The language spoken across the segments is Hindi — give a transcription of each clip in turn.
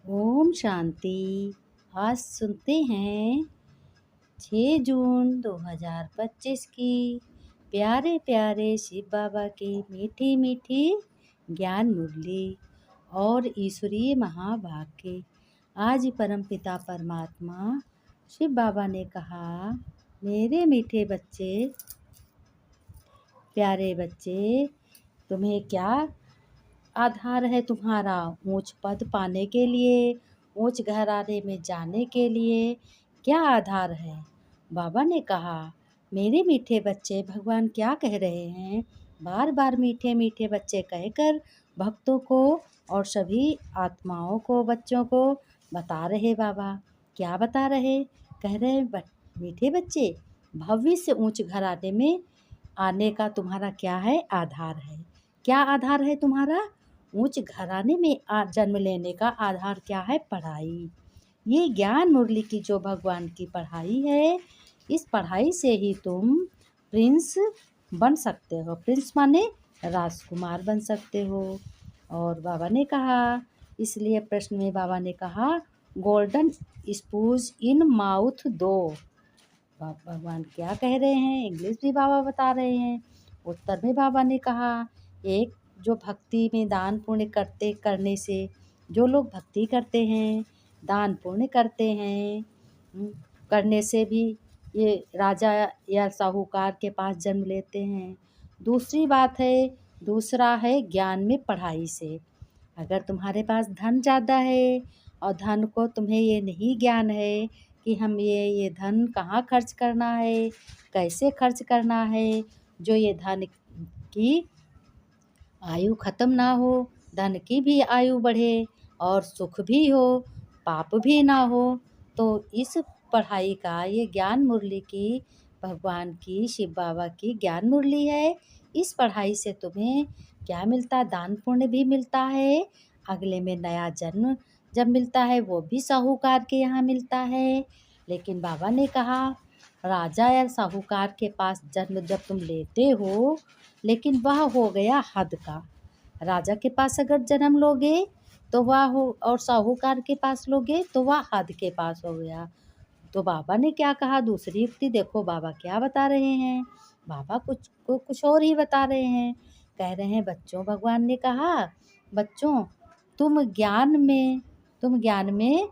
ओम शांति। आज सुनते हैं 6 जून 2025 की प्यारे प्यारे शिव बाबा की मीठी मीठी ज्ञान मुरली और ईश्वरीय महावाक्य। आज परमपिता परमात्मा शिव बाबा ने कहा, मेरे मीठे बच्चे, प्यारे बच्चे, तुम्हें क्या आधार है? तुम्हारा ऊंच पद पाने के लिए, ऊंच घराने में जाने के लिए क्या आधार है? बाबा ने कहा, मेरे मीठे बच्चे, भगवान क्या कह रहे हैं? बार बार मीठे मीठे बच्चे कहकर भक्तों को और सभी आत्माओं को, बच्चों को बता रहे। बाबा क्या बता रहे? कह रहे, मीठे बच्चे, भविष्य से ऊंच घराने में आने का तुम्हारा क्या है? आधार है। क्या आधार है तुम्हारा? ऊंच घराने में जन्म लेने का आधार क्या है? पढ़ाई। ये ज्ञान मुरली की जो भगवान की पढ़ाई है, इस पढ़ाई से ही तुम प्रिंस बन सकते हो। प्रिंस माने राजकुमार बन सकते हो। और बाबा ने कहा, इसलिए प्रश्न में बाबा ने कहा, गोल्डन स्पून इन माउथ दो। भगवान क्या कह रहे हैं? इंग्लिश भी बाबा बता रहे हैं। उत्तर में बाबा ने कहा, एक जो भक्ति में दान पुण्य करने से, जो लोग भक्ति करते हैं, दान पुण्य करते हैं, करने से भी ये राजा या साहूकार के पास जन्म लेते हैं। दूसरी बात है, दूसरा है ज्ञान में पढ़ाई से। अगर तुम्हारे पास धन ज़्यादा है और धन को तुम्हें ये नहीं ज्ञान है कि हम ये धन कहाँ खर्च करना है, कैसे खर्च करना है, जो ये धन की आयु ख़त्म ना हो, धन की भी आयु बढ़े और सुख भी हो, पाप भी ना हो, तो इस पढ़ाई का, ये ज्ञान मुरली की, भगवान की, शिव बाबा की ज्ञान मुरली है। इस पढ़ाई से तुम्हें क्या मिलता? दान पुण्य भी मिलता है। अगले में नया जन्म जब मिलता है वो भी साहूकार के यहाँ मिलता है। लेकिन बाबा ने कहा, राजा या साहूकार के पास जन्म जब तुम लेते हो, लेकिन वह हो गया हद का। राजा के पास अगर जन्म लोगे तो वह हो, और साहूकार के पास लोगे तो वह हद के पास हो गया। तो बाबा ने क्या कहा? दूसरी युक्ति देखो बाबा क्या बता रहे हैं। बाबा कुछ और ही बता रहे हैं। कह रहे हैं, बच्चों, भगवान ने कहा, बच्चों, तुम ज्ञान में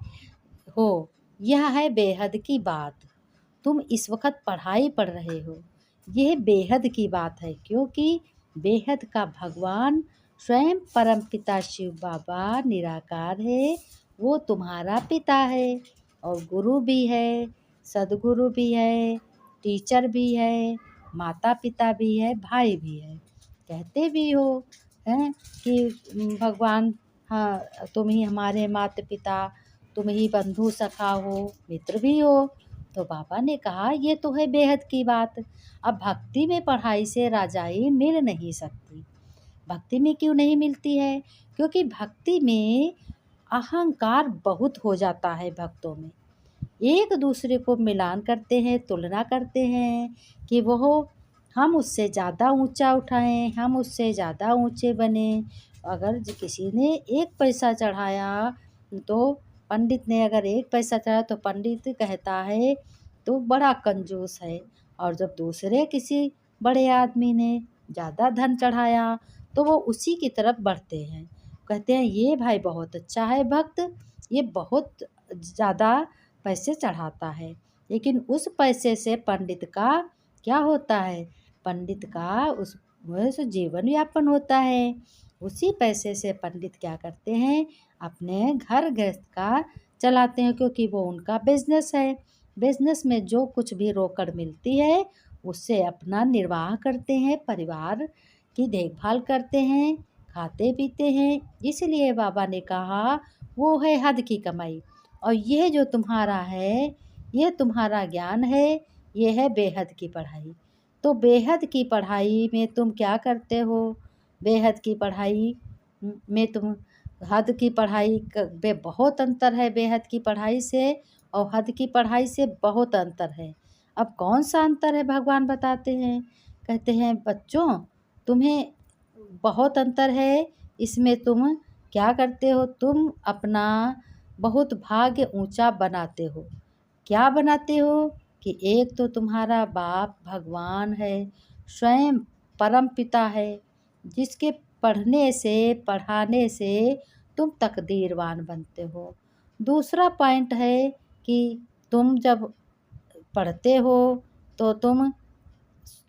हो, यह है बेहद की बात। तुम इस वक्त पढ़ाई पढ़ रहे हो, यह बेहद की बात है, क्योंकि बेहद का भगवान स्वयं परम पिता शिव बाबा निराकार है। वो तुम्हारा पिता है और गुरु भी है, सदगुरु भी है, टीचर भी है, माता पिता भी है, भाई भी है। कहते भी हो हैं कि भगवान, हाँ, तुम ही हमारे माता पिता, तुम ही बंधु सखा हो, मित्र भी हो। तो बाबा ने कहा, ये तो है बेहद की बात। अब भक्ति में पढ़ाई से राजाई मिल नहीं सकती। भक्ति में क्यों नहीं मिलती है? क्योंकि भक्ति में अहंकार बहुत हो जाता है। भक्तों में एक दूसरे को मिलान करते हैं, तुलना करते हैं कि वो हम उससे ज़्यादा ऊंचा उठाएं, हम उससे ज़्यादा ऊंचे बने। अगर किसी ने एक पैसा चढ़ाया, तो पंडित ने अगर एक पैसा चढ़ाया तो पंडित कहता है तो बड़ा कंजूस है। और जब दूसरे किसी बड़े आदमी ने ज़्यादा धन चढ़ाया तो वो उसी की तरफ बढ़ते हैं, कहते हैं ये भाई बहुत अच्छा है भक्त, ये बहुत ज़्यादा पैसे चढ़ाता है। लेकिन उस पैसे से पंडित का क्या होता है? पंडित का उस वैसे जीवन यापन होता है। उसी पैसे से पंडित क्या करते हैं? अपने घर गृहस्थ का चलाते हैं, क्योंकि वो उनका बिजनेस है। बिजनेस में जो कुछ भी रोकड़ मिलती है उससे अपना निर्वाह करते हैं, परिवार की देखभाल करते हैं, खाते पीते हैं। इसलिए बाबा ने कहा, वो है हद की कमाई। और यह जो तुम्हारा है, ये तुम्हारा ज्ञान है, ये है बेहद की पढ़ाई। तो बेहद की पढ़ाई में तुम क्या करते हो? बेहद की पढ़ाई में तुम, हद की पढ़ाई में बहुत अंतर है। बेहद की पढ़ाई से और हद की पढ़ाई से बहुत अंतर है। अब कौन सा अंतर है भगवान बताते हैं। कहते हैं, बच्चों, तुम्हें बहुत अंतर है। इसमें तुम क्या करते हो? तुम अपना बहुत भाग्य ऊंचा बनाते हो। क्या बनाते हो कि एक तो तुम्हारा बाप भगवान है, स्वयं परम पिता है, जिसके पढ़ने से पढ़ाने से तुम तकदीरवान बनते हो। दूसरा पॉइंट है कि तुम जब पढ़ते हो तो तुम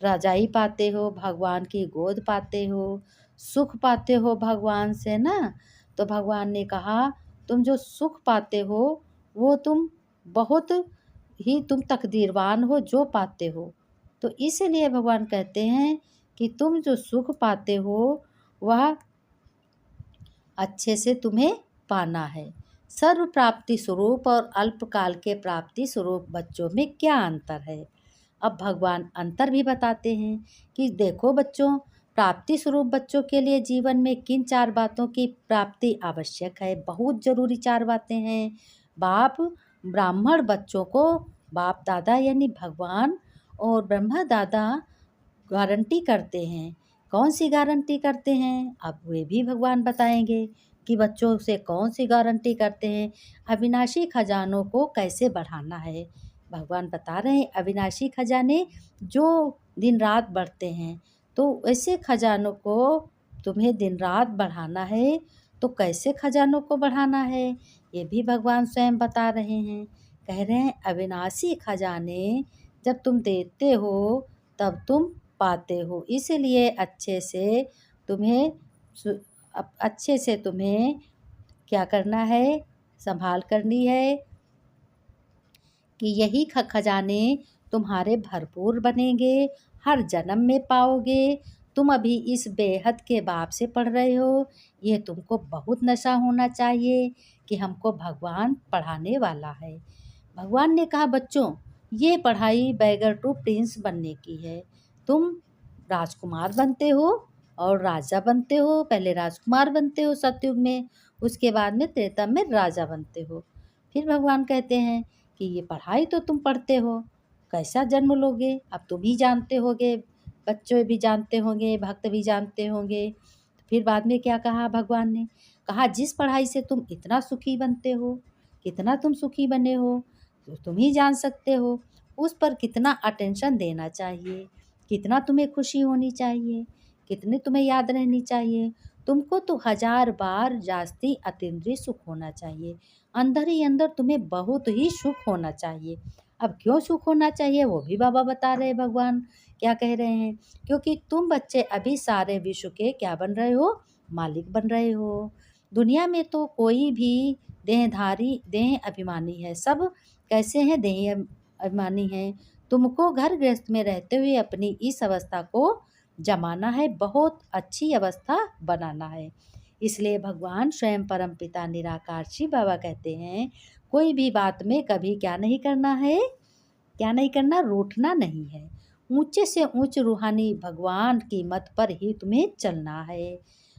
रज़ाई पाते हो, भगवान की गोद पाते हो, सुख पाते हो भगवान से ना। तो भगवान ने कहा तुम जो सुख पाते हो वो तुम बहुत ही तुम तकदीरवान हो जो पाते हो। तो इसीलिए भगवान कहते हैं कि तुम जो सुख पाते हो वह अच्छे से तुम्हें पाना है। सर्व प्राप्ति स्वरूप और अल्पकाल के प्राप्ति स्वरूप बच्चों में क्या अंतर है? अब भगवान अंतर भी बताते हैं कि देखो बच्चों, प्राप्ति स्वरूप बच्चों के लिए जीवन में किन 4 बातों की प्राप्ति आवश्यक है। बहुत ज़रूरी 4 बातें हैं। बाप ब्राह्मण बच्चों को बाप दादा यानी भगवान और ब्रह्मा दादा गारंटी करते हैं। कौन सी गारंटी करते हैं? अब वे भी भगवान बताएंगे कि बच्चों से कौन सी गारंटी करते हैं। अविनाशी खजानों को कैसे बढ़ाना है। भगवान बता रहे हैं अविनाशी खजाने जो दिन रात बढ़ते हैं। तो ऐसे खजानों को तुम्हें दिन रात बढ़ाना है। तो कैसे खजानों को बढ़ाना है ये भी भगवान स्वयं बता रहे हैं। कह रहे हैं अविनाशी खजाने जब तुम देते हो तब तुम पाते हो। इसीलिए अच्छे से तुम्हें क्या करना है, संभाल करनी है कि यही खजाने तुम्हारे भरपूर बनेंगे, हर जन्म में पाओगे। तुम अभी इस बेहद के बाप से पढ़ रहे हो, ये तुमको बहुत नशा होना चाहिए कि हमको भगवान पढ़ाने वाला है। भगवान ने कहा बच्चों ये पढ़ाई बैगर टू प्रिंस बनने की है। तुम राजकुमार बनते हो और राजा बनते हो। पहले राजकुमार बनते हो सतयुग में, उसके बाद में त्रेता में राजा बनते हो। फिर भगवान कहते हैं कि ये पढ़ाई तो तुम पढ़ते हो, कैसा जन्म लोगे अब तुम ही जानते होगे, बच्चे भी जानते होंगे, भक्त भी जानते होंगे। फिर बाद में क्या कहा भगवान ने? कहा जिस पढ़ाई से तुम इतना सुखी बनते हो, कितना तुम सुखी बने हो तो तुम ही जान सकते हो। उस पर कितना अटेंशन देना चाहिए, कितना तुम्हें खुशी होनी चाहिए, कितने तुम्हें याद रहनी चाहिए। तुमको तो 1000 बार जास्ती अतीन्द्रिय सुख होना चाहिए। अंदर ही अंदर तुम्हें बहुत ही सुख होना चाहिए। अब क्यों सुख होना चाहिए वो भी बाबा बता रहे हैं। भगवान क्या कह रहे हैं? क्योंकि तुम बच्चे अभी सारे विश्व के क्या बन रहे हो? मालिक बन रहे हो। दुनिया में तो कोई भी देहधारी देह अभिमानी है। सब कैसे हैं? देह अभिमानी हैं। तुमको घर गृहस्थ में रहते हुए अपनी इस अवस्था को जमाना है, बहुत अच्छी अवस्था बनाना है। इसलिए भगवान स्वयं परम पिता निराकार शिव बाबा कहते हैं कोई भी बात में कभी क्या नहीं करना है, क्या नहीं करना, रूठना नहीं है। ऊंचे से ऊंच रूहानी भगवान की मत पर ही तुम्हें चलना है।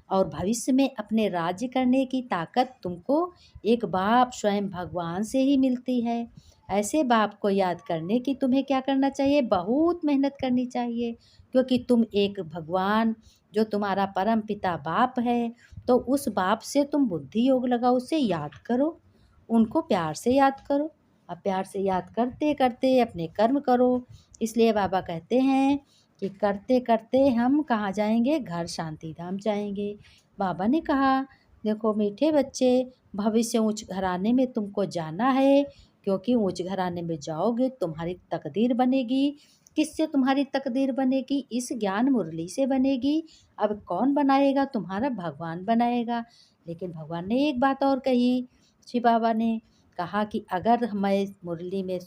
और भविष्य में अपने राज्य करने की ताकत तुमको एक बाप स्वयं भगवान से ही मिलती है। ऐसे बाप को याद करने की तुम्हें क्या करना चाहिए? बहुत मेहनत करनी चाहिए। क्योंकि तुम एक भगवान जो तुम्हारा परम पिता बाप है, तो उस बाप से तुम बुद्धि योग लगाओ, उसे याद करो, उनको प्यार से याद करो। अब प्यार से याद करते करते अपने कर्म करो। इसलिए बाबा कहते हैं कि करते करते हम कहाँ जाएंगे? घर शांति धाम जाएंगे। बाबा ने कहा देखो मीठे बच्चे, भविष्य उच्च घराने में तुमको जाना है। क्योंकि उच्च घराने में जाओगे तुम्हारी तकदीर बनेगी। किससे तुम्हारी तकदीर बनेगी? इस ज्ञान मुरली से बनेगी। अब कौन बनाएगा? तुम्हारा भगवान बनाएगा। लेकिन भगवान ने एक बात और कही, शिव बाबा ने कहा कि अगर मैं मुरली में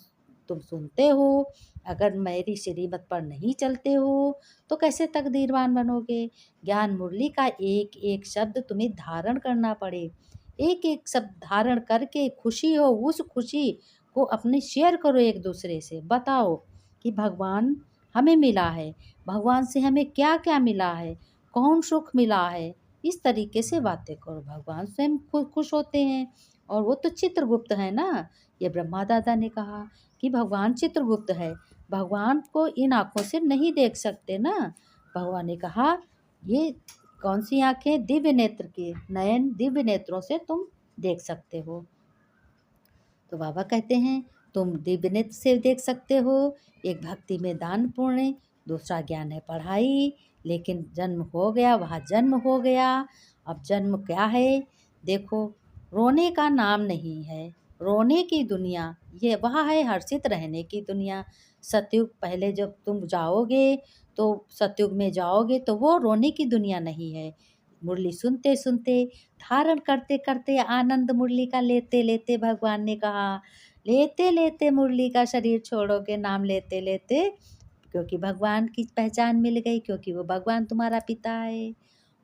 तुम सुनते हो, अगर मेरी श्रीमत पर नहीं चलते हो तो कैसे तकदीरवान बनोगे? ज्ञान मुरली का एक एक शब्द तुम्हें धारण करना पड़े। एक एक शब्द धारण करके खुशी हो, उस खुशी को अपने शेयर करो एक दूसरे से। बताओ कि भगवान हमें मिला है, भगवान से हमें क्या क्या मिला है, कौन सुख मिला है। इस तरीके से बातें करो, भगवान स्वयं खुश होते हैं। और वो तो चित्रगुप्त है ना। ये ब्रह्मा दादा ने कहा कि भगवान चित्रगुप्त है, भगवान को इन आँखों से नहीं देख सकते ना। भगवान ने कहा ये कौन सी आँखें? दिव्य नेत्र की, नयन दिव्य नेत्रों से तुम देख सकते हो। तो बाबा कहते हैं तुम दिव्य नेत्र से देख सकते हो, एक भक्ति में दान पुण्य, दूसरा ज्ञान है पढ़ाई। लेकिन जन्म हो गया, वहाँ जन्म हो गया। अब जन्म क्या है? देखो, रोने का नाम नहीं है, रोने की दुनिया ये वहाँ है हर्षित रहने की दुनिया। सतयुग पहले जब तुम जाओगे तो सतयुग में जाओगे तो वो रोने की दुनिया नहीं है। मुरली सुनते सुनते, धारण करते करते, आनंद मुरली का लेते लेते, भगवान ने कहा लेते लेते मुरली का शरीर छोड़ोगे, नाम लेते लेते, क्योंकि भगवान की पहचान मिल गई, क्योंकि वो भगवान तुम्हारा पिता है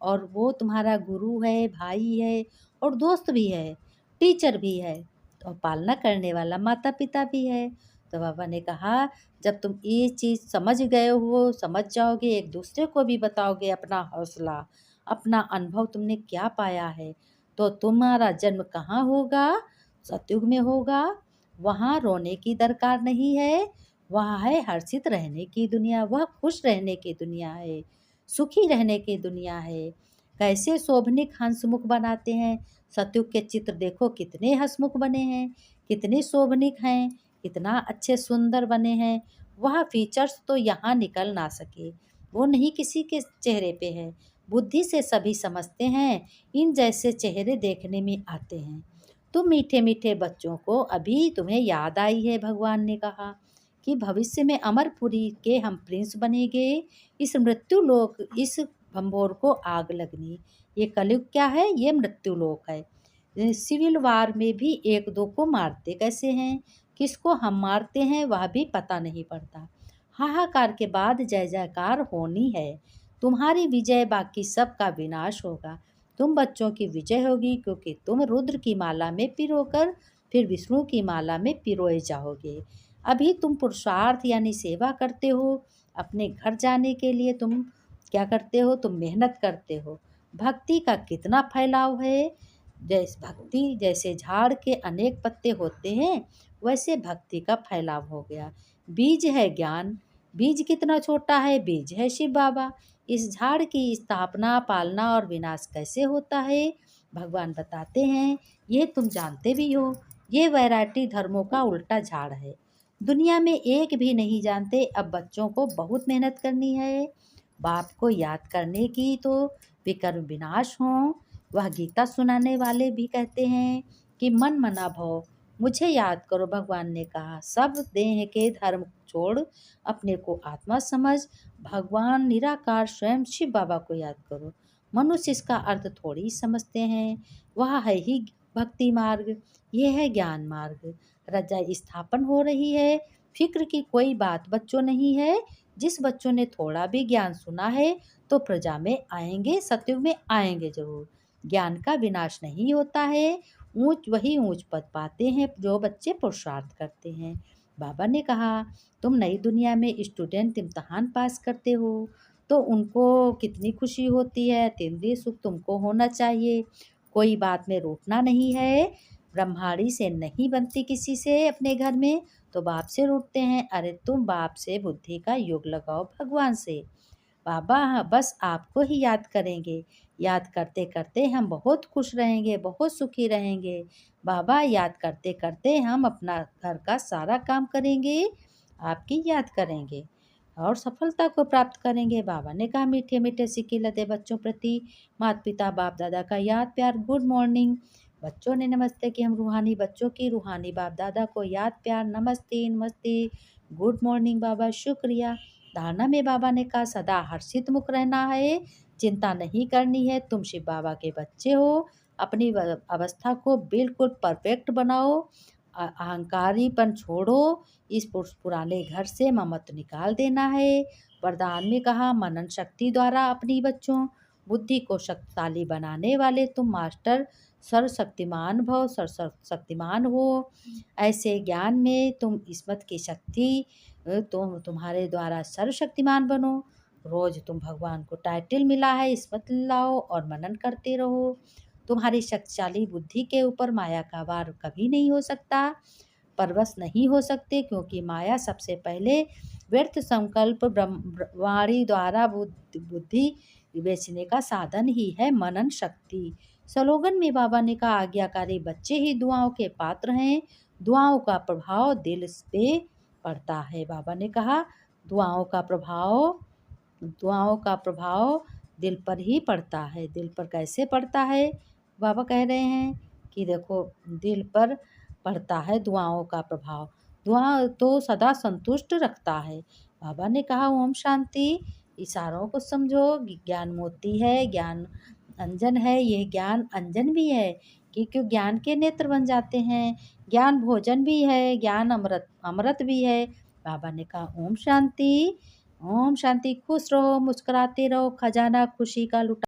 और वो तुम्हारा गुरु है, भाई है और दोस्त भी है, टीचर भी है और पालना करने वाला माता पिता भी है। तो बाबा ने कहा जब तुम ये चीज़ समझ गए हो, समझ जाओगे, एक दूसरे को भी बताओगे अपना हौसला, अपना अनुभव तुमने क्या पाया है, तो तुम्हारा जन्म कहाँ होगा? सतयुग में होगा। वहाँ रोने की दरकार नहीं है, वहाँ है हर्षित रहने की दुनिया, वह खुश रहने की दुनिया है, सुखी रहने की दुनिया है। कैसे शोभनिक हंसमुख बनाते हैं, सतयुग के चित्र देखो कितने हंसमुख बने हैं, कितने शोभनिक हैं, कितना अच्छे सुंदर बने हैं। वह फीचर्स तो यहाँ निकल ना सके, वो नहीं किसी के चेहरे पे है। बुद्धि से सभी समझते हैं, इन जैसे चेहरे देखने में आते हैं। तुम मीठे मीठे बच्चों को अभी तुम्हें याद आई है, भगवान ने कहा कि भविष्य में अमरपुरी के हम प्रिंस बनेंगे। इस मृत्यु लोक, इस भंभोर को आग लगनी। ये कलयुग क्या है? ये मृत्यु लोक है। सिविल वार में भी एक दो को मारते कैसे हैं, किसको हम मारते हैं वह भी पता नहीं पड़ता। हाहाकार के बाद जय जयकार होनी है। तुम्हारी विजय, बाकी सबका विनाश होगा। तुम बच्चों की विजय होगी, क्योंकि तुम रुद्र की माला में पिरोकर फिर विष्णु की माला में पिरोए जाओगे। अभी तुम पुरुषार्थ यानी सेवा करते हो। अपने घर जाने के लिए तुम क्या करते हो? तुम मेहनत करते हो। भक्ति का कितना फैलाव है। जैसे भक्ति, जैसे झाड़ के अनेक पत्ते होते हैं, वैसे भक्ति का फैलाव हो गया। बीज है ज्ञान, बीज कितना छोटा है, बीज है शिव बाबा। इस झाड़ की स्थापना, पालना और विनाश कैसे होता है, भगवान बताते हैं। ये तुम जानते भी हो। ये वैरायटी धर्मों का उल्टा झाड़ है। दुनिया में एक भी नहीं जानते। अब बच्चों को बहुत मेहनत करनी है, बाप को याद करने की, तो विकर्म विनाश हो। वह गीता सुनाने वाले भी कहते हैं कि मन मना भव, मुझे याद करो। भगवान ने कहा सब देह के धर्म छोड़ अपने को आत्मा समझ, भगवान निराकार स्वयं शिव बाबा को याद करो। मनुष्य इसका अर्थ थोड़ी ही समझते हैं। वह है ही भक्ति मार्ग, ये है ज्ञान मार्ग। रजा स्थापन हो रही है, फिक्र की कोई बात बच्चों नहीं है। जिस बच्चों ने थोड़ा भी ज्ञान सुना है तो प्रजा में आएंगे, सतयुग में आएंगे जरूर। ज्ञान का विनाश नहीं होता है, वही ऊंच पद पाते हैं जो बच्चे पुरुषार्थ करते हैं। बाबा ने कहा तुम नई दुनिया में स्टूडेंट इम्तहान पास करते हो तो उनको कितनी खुशी होती है, इंद्रिय सुख तुमको होना चाहिए। कोई बात में रूठना नहीं है। ब्रह्माणी से नहीं बनती किसी से अपने घर में, तो बाप से रूठते हैं। अरे तुम बाप से बुद्धि का योग लगाओ भगवान से। बाबा बस आपको ही याद करेंगे, याद करते करते हम बहुत खुश रहेंगे, बहुत सुखी रहेंगे। बाबा याद करते करते हम अपना घर का सारा काम करेंगे, आपकी याद करेंगे और सफलता को प्राप्त करेंगे। बाबा ने कहा मीठे मीठे सिक्के लदे बच्चों प्रति माता पिता बाप दादा का याद प्यार, गुड मॉर्निंग। बच्चों ने नमस्ते की, हम रूहानी बच्चों की रूहानी बाप दादा को याद प्यार, नमस्ते नमस्ते, गुड मॉर्निंग बाबा, शुक्रिया। धारणा में बाबा ने कहा सदा हर्षित मुख रहना है, चिंता नहीं करनी है। तुम शिव बाबा के बच्चे हो, अपनी अवस्था को बिल्कुल परफेक्ट बनाओ। अहंकारीपन छोड़ो, इस पुराने घर से ममत्व निकाल देना है। वरदान में कहा मनन शक्ति द्वारा अपनी बच्चों बुद्धि को शक्तिशाली बनाने वाले तुम मास्टर सर्वशक्तिमान भव, सर्वशक्तिमान हो। ऐसे ज्ञान में तुम स्मृति की शक्ति, तुम्हारे द्वारा सर्वशक्तिमान बनो। रोज तुम भगवान को टाइटल मिला है, स्मृति लाओ और मनन करते रहो। तुम्हारी शक्तिशाली बुद्धि के ऊपर माया का वार कभी नहीं हो सकता, परवश नहीं हो सकते, क्योंकि माया सबसे पहले व्यर्थ संकल्प वाणी द्वारा बुद्धि बेचने का साधन ही है मनन शक्ति। स्लोगन में बाबा ने कहा आज्ञाकारी बच्चे ही दुआओं के पात्र हैं। दुआओं का प्रभाव दिल पे पड़ता है। बाबा ने कहा दुआओं का प्रभाव दिल पर ही पड़ता है। दिल पर कैसे पड़ता है? बाबा कह रहे हैं कि देखो दिल पर पड़ता है दुआओं का प्रभाव। दुआ तो सदा संतुष्ट रखता है। बाबा ने कहा ओम शांति। इशारों को समझो। ज्ञान मोती है, ज्ञान अंजन है, ये ज्ञान अंजन भी है क्योंकि ज्ञान के नेत्र बन जाते हैं। ज्ञान भोजन भी है, ज्ञान अमृत भी है। बाबा ने कहा ओम शांति। ओम शांति। खुश रहो, मुस्कुराते रहो, खजाना खुशी का लुटा